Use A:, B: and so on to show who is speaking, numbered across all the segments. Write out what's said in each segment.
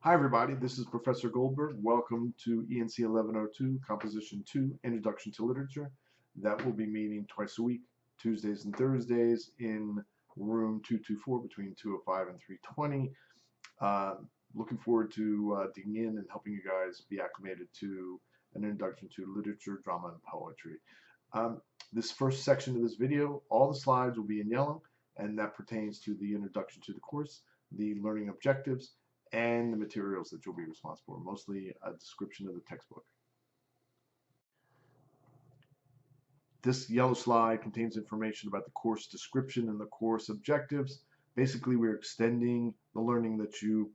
A: Hi everybody, this is Professor Goldberg. Welcome to ENC 1102, Composition 2, Introduction to Literature. That will be meeting twice a week, Tuesdays and Thursdays in room 224 between 2:05 and 3:20. Looking forward to digging in and helping you guys be acclimated to an introduction to literature, drama, and poetry. This first section of this video, all the slides will be in yellow, and that pertains to the introduction to the course, the learning objectives, and the materials that you'll be responsible for, mostly a description of the textbook. This yellow slide contains information about the course description and the course objectives. Basically, we're extending the learning that you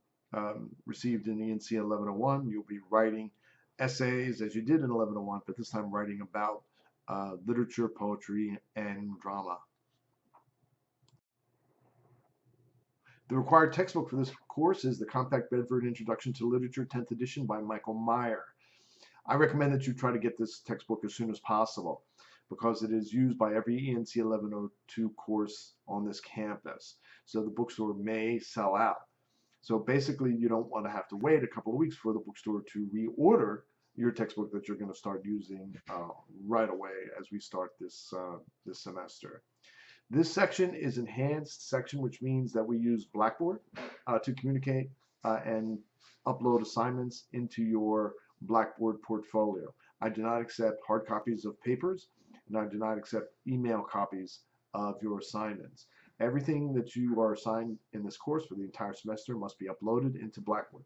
A: received in ENC 1101. You'll be writing essays as you did in 1101, but this time writing about literature, poetry, and drama. The required textbook for this course is the Compact Bedford Introduction to Literature, 10th edition by Michael Meyer. I recommend that you try to get this textbook as soon as possible because it is used by every ENC 1102 course on this campus. So the bookstore may sell out. So basically, you don't want to have to wait a couple of weeks for the bookstore to reorder your textbook that you're going to start using right away as we start this semester. This section is enhanced section, which means that we use Blackboard to communicate and upload assignments into your Blackboard portfolio. I do not accept hard copies of papers, and I do not accept email copies of your assignments. Everything that you are assigned in this course for the entire semester must be uploaded into Blackboard.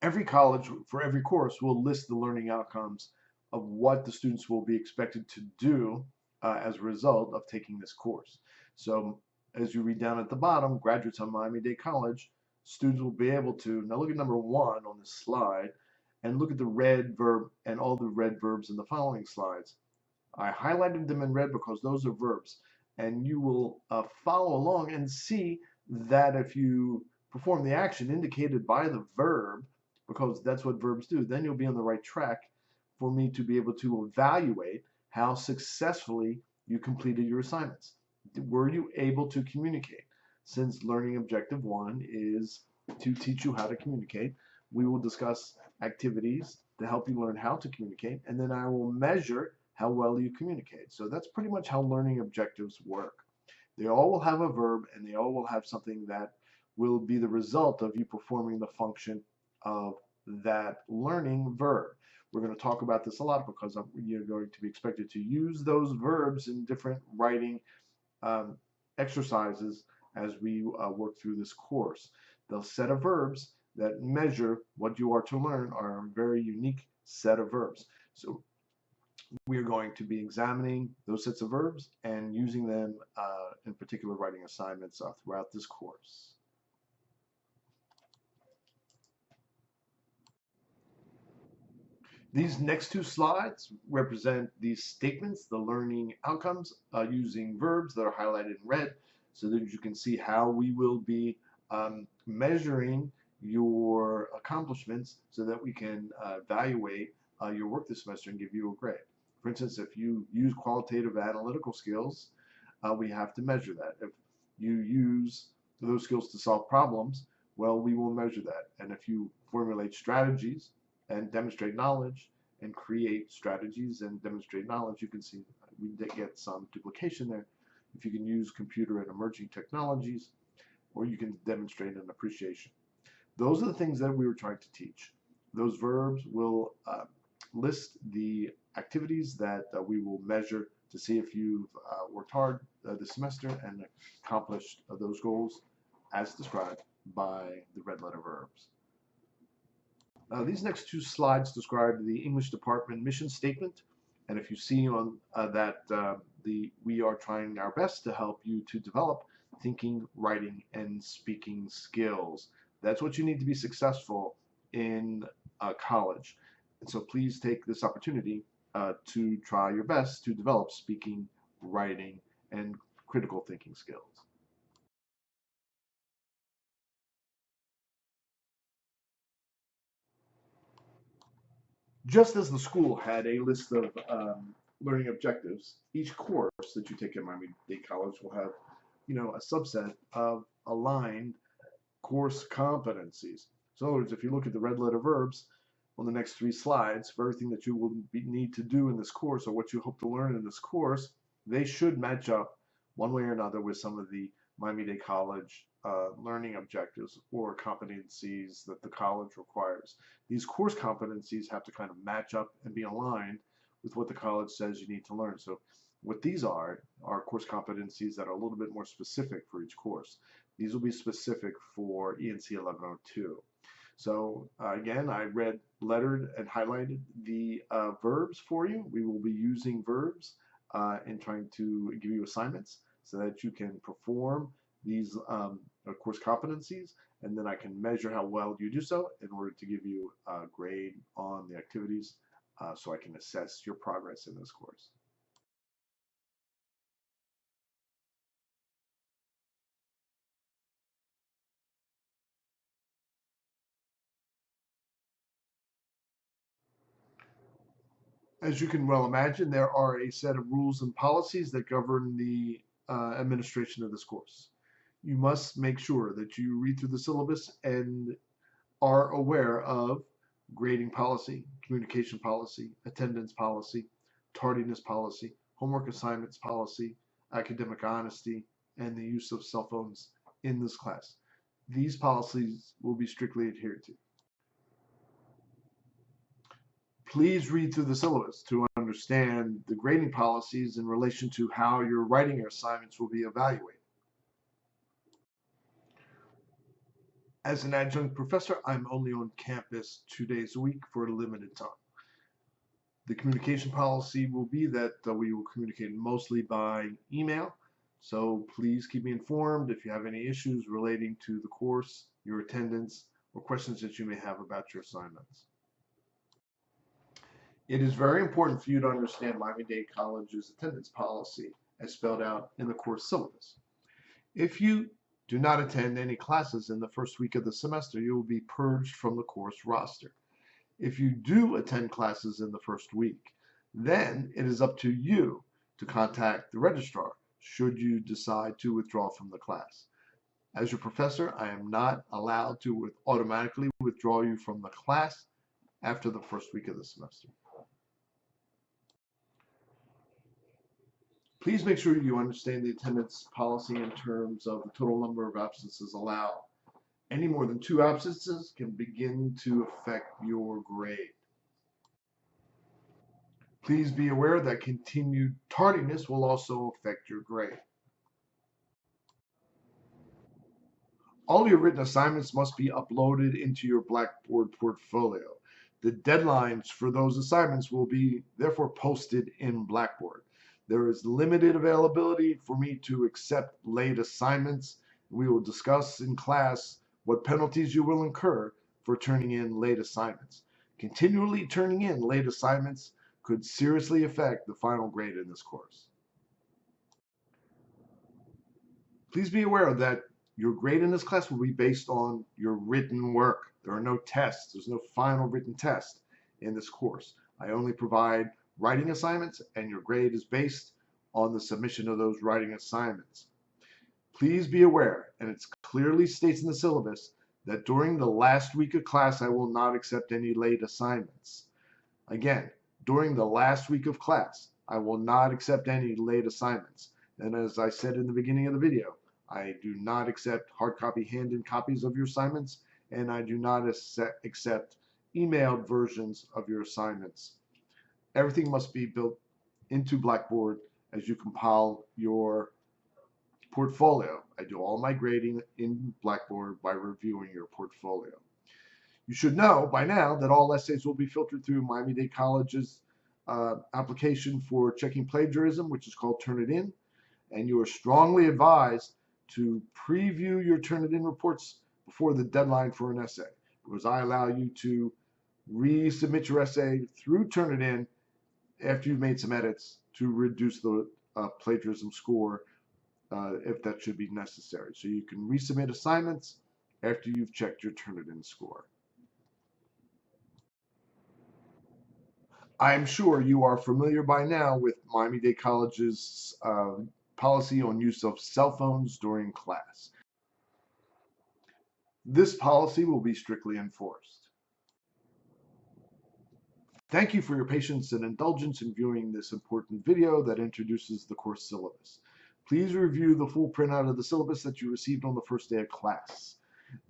A: Every college, for every course, will list the learning outcomes of what the students will be expected to do as a result of taking this course. So as you read down at the bottom, graduates on Miami-Dade College, students will be able to, now look at number 1 on this slide, and look at the red verb and all the red verbs in the following slides. I highlighted them in red because those are verbs, and you will follow along and see that if you perform the action indicated by the verb, because that's what verbs do, then you'll be on the right track for me to be able to evaluate how successfully you completed your assignments. Were you able to communicate? Since learning objective 1 is to teach you how to communicate, we will discuss activities to help you learn how to communicate, and then I will measure how well you communicate. So that's pretty much how learning objectives work. They all will have a verb, and they all will have something that will be the result of you performing the function of that learning verb. We're going to talk about this a lot because you're going to be expected to use those verbs in different writing exercises as we work through this course. The set of verbs that measure what you are to learn are a very unique set of verbs. So we are going to be examining those sets of verbs and using them in particular writing assignments throughout this course. These next two slides represent these statements, the learning outcomes, using verbs that are highlighted in red so that you can see how we will be measuring your accomplishments so that we can evaluate your work this semester and give you a grade. For instance, if you use qualitative analytical skills, we have to measure that. If you use those skills to solve problems, well, we will measure that. And if you formulate strategies and demonstrate knowledge and create strategies and demonstrate knowledge, you can see we get some duplication there. If you can use computer and emerging technologies, or you can demonstrate an appreciation. Those are the things that we were trying to teach. Those verbs will list the activities that we will measure to see if you've worked hard this semester and accomplished those goals as described by the red letter verbs. These next two slides describe the English department mission statement, and if you see on that we are trying our best to help you to develop thinking, writing, and speaking skills. That's what you need to be successful in college. And so please take this opportunity to try your best to develop speaking, writing, and critical thinking skills. Just as the school had a list of learning objectives, each course that you take at Miami-Dade College will have, a subset of aligned course competencies. So in other words, if you look at the red letter verbs on the next 3 slides, for everything that you will need to do in this course or what you hope to learn in this course, they should match up one way or another with some of the Miami-Dade College learning objectives or competencies that the college requires. These course competencies have to kind of match up and be aligned with what the college says you need to learn. So what these are course competencies that are a little bit more specific for each course. These will be specific for ENC 1102. So again, I lettered and highlighted the verbs for you. We will be using verbs in trying to give you assignments so that you can perform these course competencies, and then I can measure how well you do so in order to give you a grade on the activities so I can assess your progress in this course. As you can well imagine, there are a set of rules and policies that govern the administration of this course. You must make sure that you read through the syllabus and are aware of grading policy, communication policy, attendance policy, tardiness policy, homework assignments policy, academic honesty, and the use of cell phones in this class. These policies will be strictly adhered to. Please read through the syllabus to understand the grading policies in relation to how your writing your assignments will be evaluated. As an adjunct professor, I'm only on campus 2 days a week for a limited time. The communication policy will be that we will communicate mostly by email, so please keep me informed if you have any issues relating to the course, your attendance, or questions that you may have about your assignments. It is very important for you to understand Miami-Dade College's attendance policy as spelled out in the course syllabus. If you do not attend any classes in the first week of the semester, you will be purged from the course roster. If you do attend classes in the first week, then it is up to you to contact the registrar should you decide to withdraw from the class. As your professor, I am not allowed to automatically withdraw you from the class after the first week of the semester. Please make sure you understand the attendance policy in terms of the total number of absences allowed. Any more than 2 absences can begin to affect your grade. Please be aware that continued tardiness will also affect your grade. All your written assignments must be uploaded into your Blackboard portfolio. The deadlines for those assignments will be therefore posted in Blackboard. There is limited availability for me to accept late assignments. We will discuss in class what penalties you will incur for turning in late assignments. Continually turning in late assignments could seriously affect the final grade in this course. Please be aware that your grade in this class will be based on your written work. There are no tests. There's no final written test in this course. I only provide writing assignments, and your grade is based on the submission of those writing assignments. Please be aware, and it clearly states in the syllabus, that during the last week of class, I will not accept any late assignments. Again, during the last week of class, I will not accept any late assignments. And as I said in the beginning of the video, I do not accept hard copy hand-in copies of your assignments, and I do not accept emailed versions of your assignments. Everything must be built into Blackboard as you compile your portfolio. I do all my grading in Blackboard by reviewing your portfolio. You should know by now that all essays will be filtered through Miami-Dade College's application for checking plagiarism, which is called Turnitin, and you are strongly advised to preview your Turnitin reports before the deadline for an essay, because I allow you to resubmit your essay through Turnitin after you've made some edits to reduce the plagiarism score if that should be necessary. So you can resubmit assignments after you've checked your Turnitin score. I am sure you are familiar by now with Miami-Dade College's policy on use of cell phones during class. This policy will be strictly enforced. Thank you for your patience and indulgence in viewing this important video that introduces the course syllabus. Please review the full printout of the syllabus that you received on the first day of class.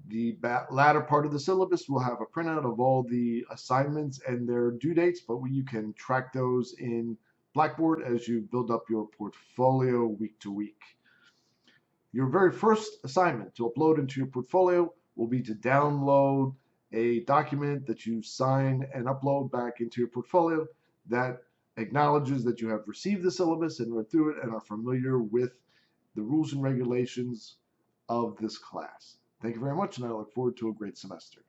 A: The latter part of the syllabus will have a printout of all the assignments and their due dates, but you can track those in Blackboard as you build up your portfolio week to week. Your very first assignment to upload into your portfolio will be to download a document that you sign and upload back into your portfolio that acknowledges that you have received the syllabus and read through it and are familiar with the rules and regulations of this class. Thank you very much, and I look forward to a great semester.